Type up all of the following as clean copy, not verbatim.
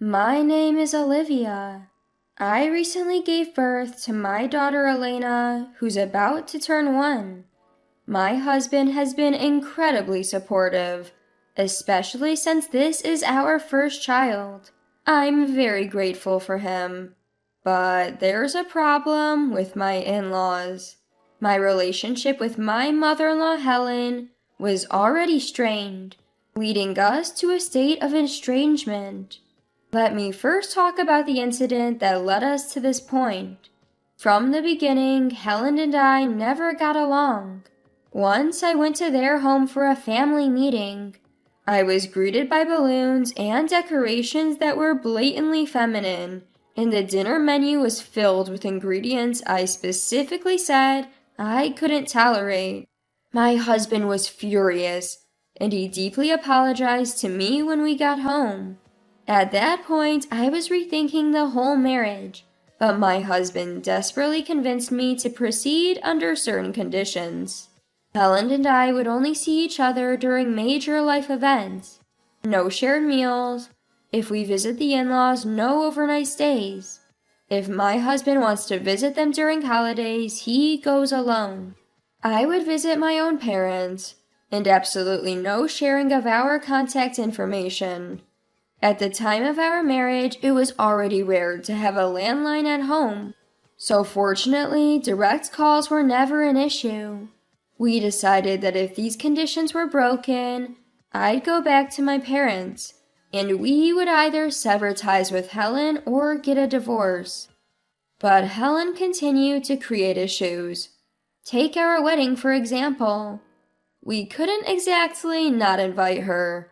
My name is Olivia. I recently gave birth to my daughter Elena, who's about to turn 1. My husband has been incredibly supportive, especially since this is our first child. I'm very grateful for him. But there's a problem with my in-laws. My relationship with my mother-in-law Helen was already strained, leading us to a state of estrangement. Let me first talk about the incident that led us to this point. From the beginning, Helen and I never got along. Once I went to their home for a family meeting. I was greeted by balloons and decorations that were blatantly feminine, and the dinner menu was filled with ingredients I specifically said I couldn't tolerate. My husband was furious, and he deeply apologized to me when we got home. At that point, I was rethinking the whole marriage, but my husband desperately convinced me to proceed under certain conditions. Helen and I would only see each other during major life events. No shared meals. If we visit the in-laws, no overnight stays. If my husband wants to visit them during holidays, he goes alone. I would visit my own parents, and absolutely no sharing of our contact information. At the time of our marriage, it was already rare to have a landline at home, so fortunately, direct calls were never an issue. We decided that if these conditions were broken, I'd go back to my parents, and we would either sever ties with Helen or get a divorce. But Helen continued to create issues. Take our wedding, for example. We couldn't exactly not invite her.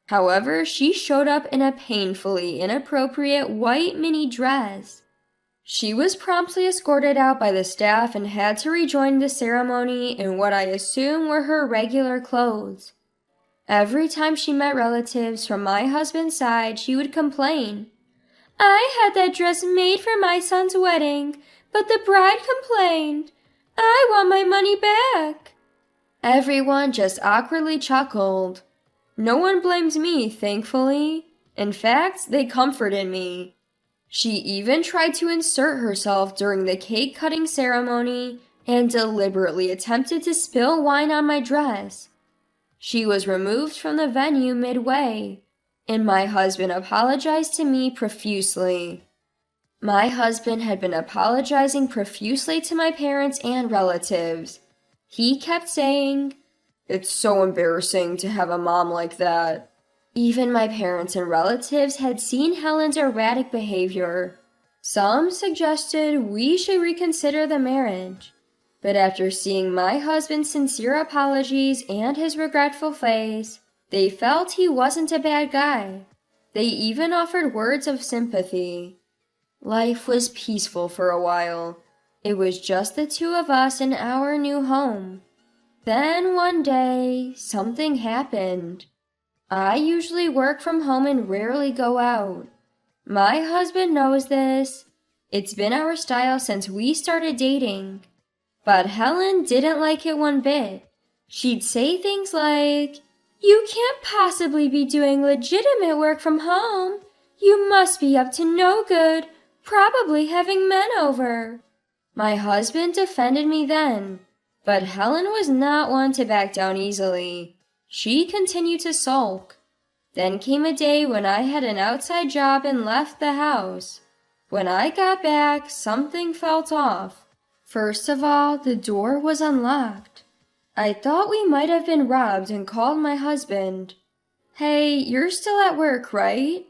However, she showed up in a painfully inappropriate white mini dress. She was promptly escorted out by the staff and had to rejoin the ceremony in what I assume were her regular clothes. Every time she met relatives from my husband's side, she would complain. I had that dress made for my son's wedding, but the bride complained. I want my money back. Everyone just awkwardly chuckled. No one blamed me, thankfully. In fact, they comforted me. She even tried to insert herself during the cake-cutting ceremony and deliberately attempted to spill wine on my dress. She was removed from the venue midway, and my husband apologized to me profusely. My husband had been apologizing profusely to my parents and relatives. He kept saying, "It's so embarrassing to have a mom like that." Even my parents and relatives had seen Helen's erratic behavior. Some suggested we should reconsider the marriage. But after seeing my husband's sincere apologies and his regretful face, they felt he wasn't a bad guy. They even offered words of sympathy. Life was peaceful for a while. It was just the two of us in our new home. Then one day, something happened. I usually work from home and rarely go out. My husband knows this. It's been our style since we started dating. But Helen didn't like it one bit. She'd say things like, "You can't possibly be doing legitimate work from home. You must be up to no good, probably having men over." My husband defended me then, but Helen was not one to back down easily. She continued to sulk. Then came a day when I had an outside job and left the house. When I got back, something felt off. First of all, the door was unlocked. I thought we might have been robbed and called my husband. "Hey, you're still at work, right?"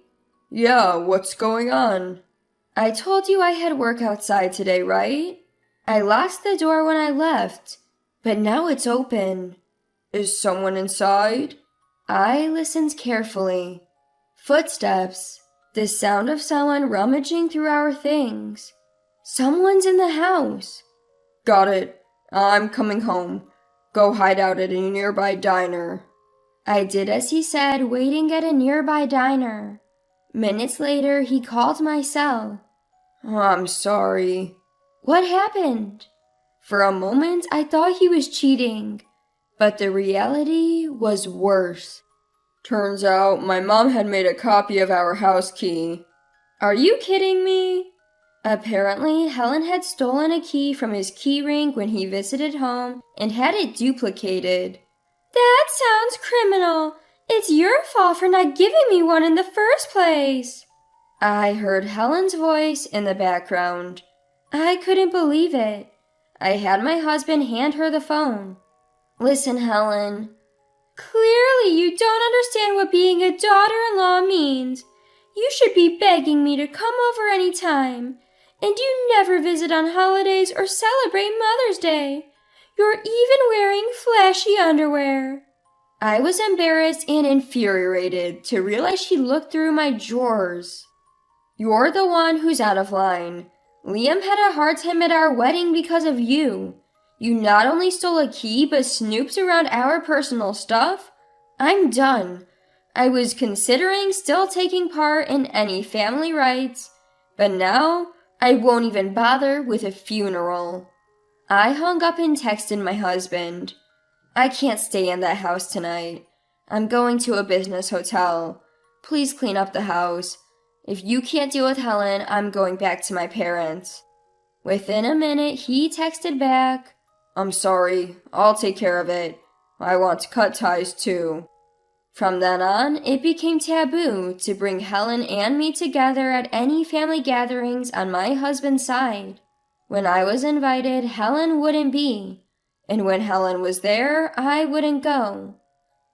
"Yeah, what's going on?" "I told you I had work outside today, right? I locked the door when I left, but now it's open." "Is someone inside?" I listened carefully. Footsteps. The sound of someone rummaging through our things. Someone's in the house. "Got it. I'm coming home. Go hide out at a nearby diner." I did as he said, waiting at a nearby diner. Minutes later, he called my cell. "I'm sorry." "What happened?" For a moment, I thought he was cheating. But the reality was worse. Turns out my mom had made a copy of our house key. Are you kidding me? Apparently, Helen had stolen a key from his key ring when he visited home and had it duplicated. That sounds criminal. It's your fault for not giving me one in the first place. I heard Helen's voice in the background. I couldn't believe it. I had my husband hand her the phone. Listen, Helen. Clearly you don't understand what being a daughter-in-law means. You should be begging me to come over any time. And you never visit on holidays or celebrate Mother's Day. You're even wearing flashy underwear. I was embarrassed and infuriated to realize she looked through my drawers. You're the one who's out of line. Liam had a hard time at our wedding because of you. You not only stole a key but snooped around our personal stuff. I'm done. I was considering still taking part in any family rites, but now I won't even bother with a funeral. I hung up and texted my husband. I can't stay in that house tonight. I'm going to a business hotel. Please clean up the house. If you can't deal with Helen, I'm going back to my parents. Within a minute, he texted back, I'm sorry, I'll take care of it. I want to cut ties too. From then on, it became taboo to bring Helen and me together at any family gatherings on my husband's side. When I was invited, Helen wouldn't be. And when Helen was there, I wouldn't go.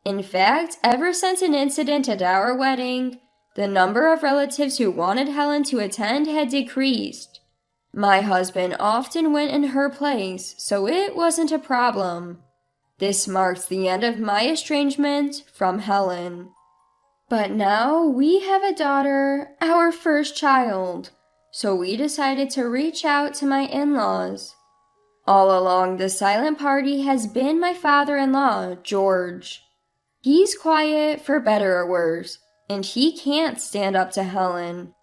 In fact, ever since an incident at our wedding, the number of relatives who wanted Helen to attend had decreased. My husband often went in her place, so it wasn't a problem. This marks the end of my estrangement from Helen. But now we have a daughter, our first child, so we decided to reach out to my in-laws. All along, the silent party has been my father-in-law, George. He's quiet, for better or worse, and he can't stand up to Helen.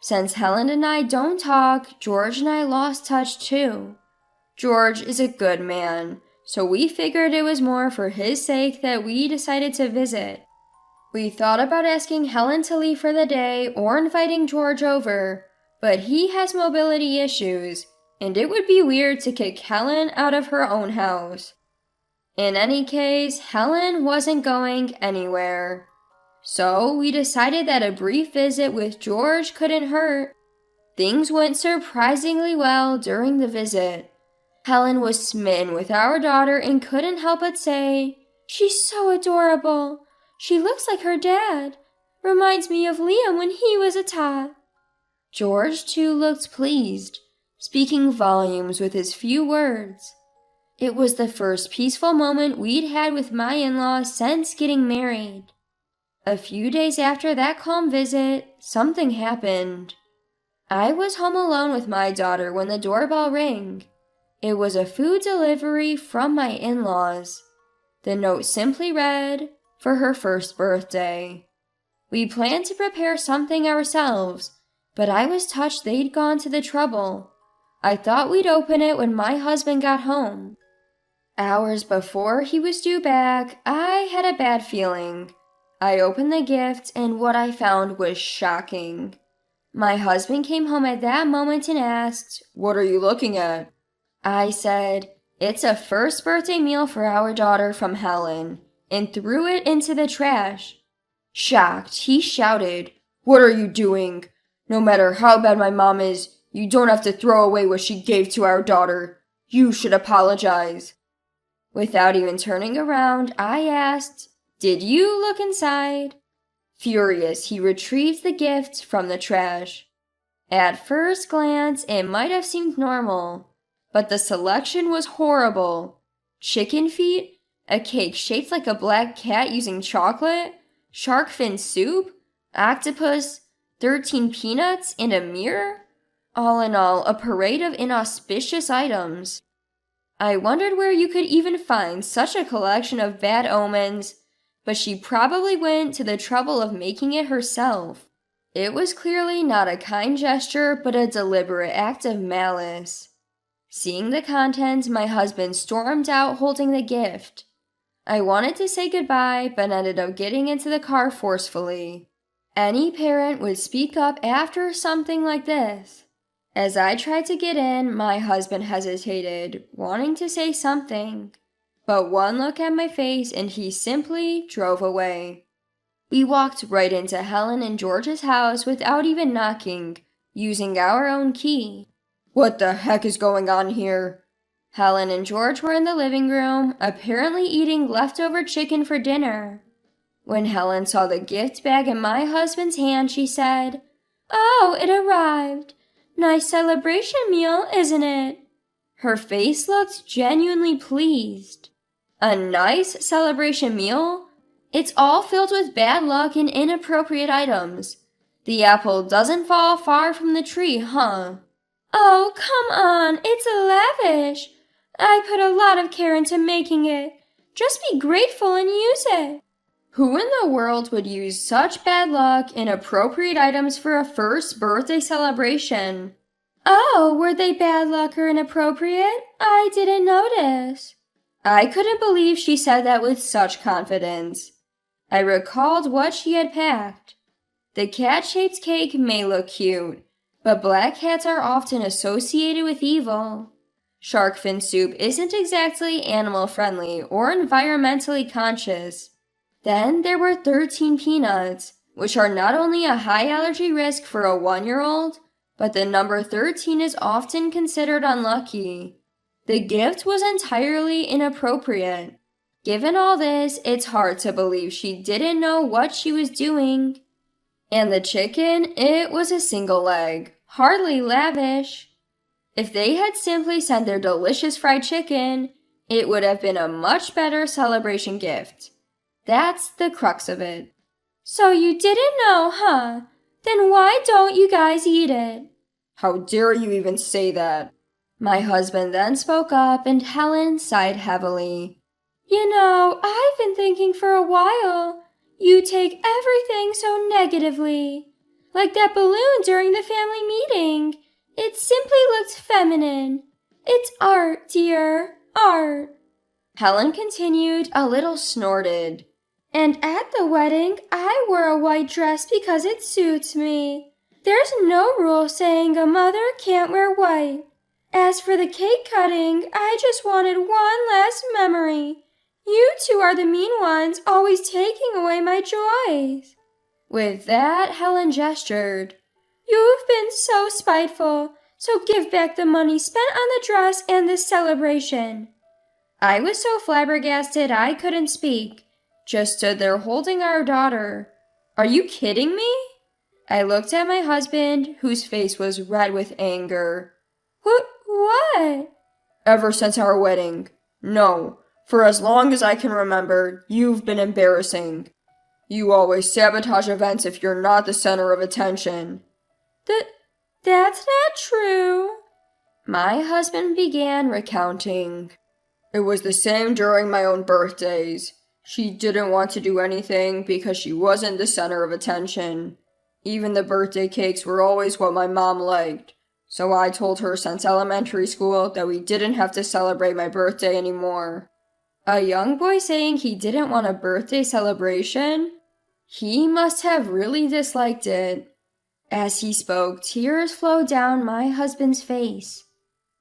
Since Helen and I don't talk, George and I lost touch too. George is a good man, so we figured it was more for his sake that we decided to visit. We thought about asking Helen to leave for the day or inviting George over, but he has mobility issues, and it would be weird to kick Helen out of her own house. In any case, Helen wasn't going anywhere. So we decided that a brief visit with George couldn't hurt. Things went surprisingly well during the visit. Helen was smitten with our daughter and couldn't help but say, "She's so adorable. She looks like her dad. Reminds me of Liam when he was a tot." George too looked pleased, speaking volumes with his few words. It was the first peaceful moment we'd had with my in-laws since getting married. A few days after that calm visit, something happened. I was home alone with my daughter when the doorbell rang. It was a food delivery from my in-laws. The note simply read, "For her first birthday." We planned to prepare something ourselves, but I was touched they'd gone to the trouble. I thought we'd open it when my husband got home. Hours before he was due back, I had a bad feeling. I opened the gift, and what I found was shocking. My husband came home at that moment and asked, "What are you looking at?" I said, "It's a first birthday meal for our daughter from Helen," and threw it into the trash. Shocked, he shouted, "What are you doing? No matter how bad my mom is, you don't have to throw away what she gave to our daughter. You should apologize." Without even turning around, I asked, "Did you look inside?" Furious, he retrieved the gift from the trash. At first glance, it might have seemed normal, but the selection was horrible. Chicken feet, a cake shaped like a black cat using chocolate, shark fin soup, octopus, 13 peanuts, and a mirror? All in all, a parade of inauspicious items. I wondered where you could even find such a collection of bad omens, but she probably went to the trouble of making it herself. It was clearly not a kind gesture, but a deliberate act of malice. Seeing the contents, my husband stormed out holding the gift. I wanted to say goodbye, but ended up getting into the car forcefully. Any parent would speak up after something like this. As I tried to get in, my husband hesitated, wanting to say something. But one look at my face and he simply drove away. We walked right into Helen and George's house without even knocking, using our own key. What the heck is going on here? Helen and George were in the living room, apparently eating leftover chicken for dinner. When Helen saw the gift bag in my husband's hand, she said, "Oh, it arrived. Nice celebration meal, isn't it?" Her face looked genuinely pleased. A nice celebration meal? It's all filled with bad luck and inappropriate items. The apple doesn't fall far from the tree, huh? Oh, come on, it's lavish. I put a lot of care into making it. Just be grateful and use it. Who in the world would use such bad luck, inappropriate items for a first birthday celebration? Oh, were they bad luck or inappropriate? I didn't notice. I couldn't believe she said that with such confidence. I recalled what she had packed. The cat-shaped cake may look cute, but black cats are often associated with evil. Shark fin soup isn't exactly animal-friendly or environmentally conscious. Then there were 13 peanuts, which are not only a high allergy risk for a 1-year-old, but the number 13 is often considered unlucky. The gift was entirely inappropriate. Given all this, it's hard to believe she didn't know what she was doing. And the chicken, it was a single leg, hardly lavish. If they had simply sent their delicious fried chicken, it would have been a much better celebration gift. That's the crux of it. So you didn't know, huh? Then why don't you guys eat it? How dare you even say that? My husband then spoke up and Helen sighed heavily. You know, I've been thinking for a while. You take everything so negatively. Like that balloon during the family meeting. It simply looked feminine. It's art, dear, art. Helen continued, a little snorted. And at the wedding, I wore a white dress because it suits me. There's no rule saying a mother can't wear white. As for the cake cutting, I just wanted one last memory. You two are the mean ones, always taking away my joys. With that, Helen gestured. You've been so spiteful, so give back the money spent on the dress and this celebration. I was so flabbergasted I couldn't speak. Just stood there holding our daughter. Are you kidding me? I looked at my husband, whose face was red with anger. What? Ever since our wedding. No, for as long as I can remember, you've been embarrassing. You always sabotage events if you're not the center of attention. That's not true. My husband began recounting. It was the same during my own birthdays. She didn't want to do anything because she wasn't the center of attention. Even the birthday cakes were always what my mom liked. So I told her since elementary school that we didn't have to celebrate my birthday anymore. A young boy saying he didn't want a birthday celebration? He must have really disliked it. As he spoke, tears flowed down my husband's face.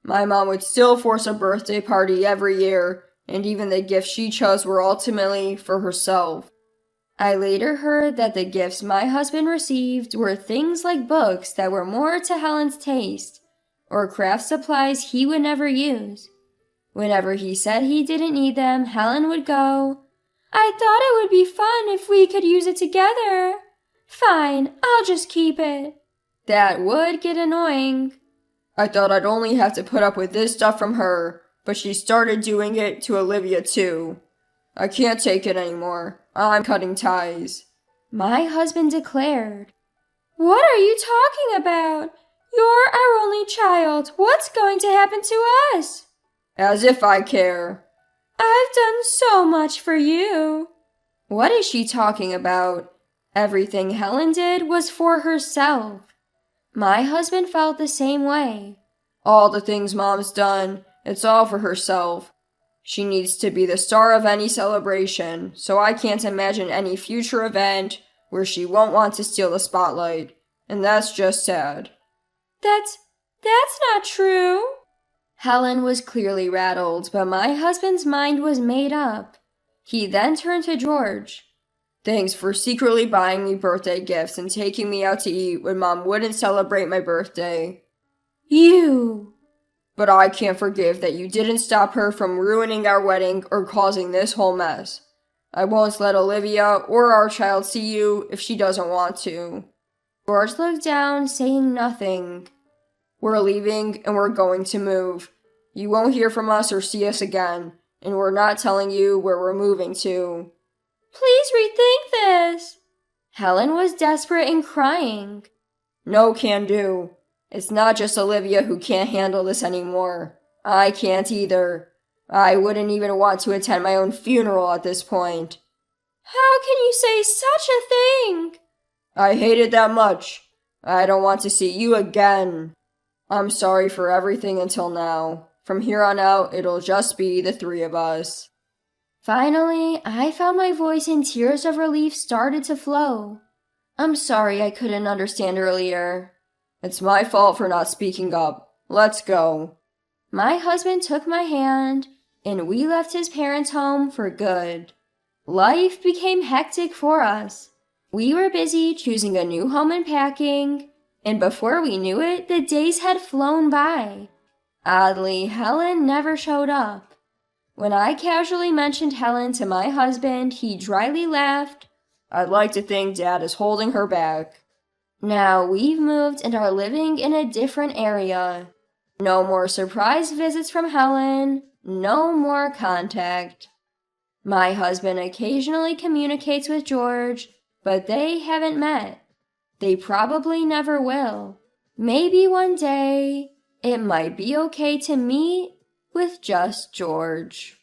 My mom would still force a birthday party every year, and even the gifts she chose were ultimately for herself. I later heard that the gifts my husband received were things like books that were more to Helen's taste, or craft supplies he would never use. Whenever he said he didn't need them, Helen would go, I thought it would be fun if we could use it together. Fine, I'll just keep it. That would get annoying. I thought I'd only have to put up with this stuff from her, but she started doing it to Olivia too. I can't take it anymore. I'm cutting ties. My husband declared. What are you talking about? You're our only child. What's going to happen to us? As if I care. I've done so much for you. What is she talking about? Everything Helen did was for herself. My husband felt the same way. All the things Mom's done, it's all for herself. She needs to be the star of any celebration, so I can't imagine any future event where she won't want to steal the spotlight, and that's just sad. That's not true. Helen was clearly rattled, but my husband's mind was made up. He then turned to George. Thanks for secretly buying me birthday gifts and taking me out to eat when Mom wouldn't celebrate my birthday. You! But I can't forgive that you didn't stop her from ruining our wedding or causing this whole mess. I won't let Olivia or our child see you if she doesn't want to. George looked down, saying nothing. We're leaving and we're going to move. You won't hear from us or see us again, and we're not telling you where we're moving to. Please rethink this. Helen was desperate and crying. No can do. It's not just Olivia who can't handle this anymore. I can't either. I wouldn't even want to attend my own funeral at this point. How can you say such a thing? I hate it that much. I don't want to see you again. I'm sorry for everything until now. From here on out, it'll just be the three of us. Finally, I found my voice and tears of relief started to flow. I'm sorry I couldn't understand earlier. It's my fault for not speaking up. Let's go. My husband took my hand, and we left his parents' home for good. Life became hectic for us. We were busy choosing a new home and packing, and before we knew it, the days had flown by. Oddly, Helen never showed up. When I casually mentioned Helen to my husband, he dryly laughed. I'd like to think Dad is holding her back. Now we've moved and are living in a different area. No more surprise visits from Helen, no more contact. My husband occasionally communicates with George, but they haven't met. They probably never will. Maybe one day, it might be okay to meet with just George.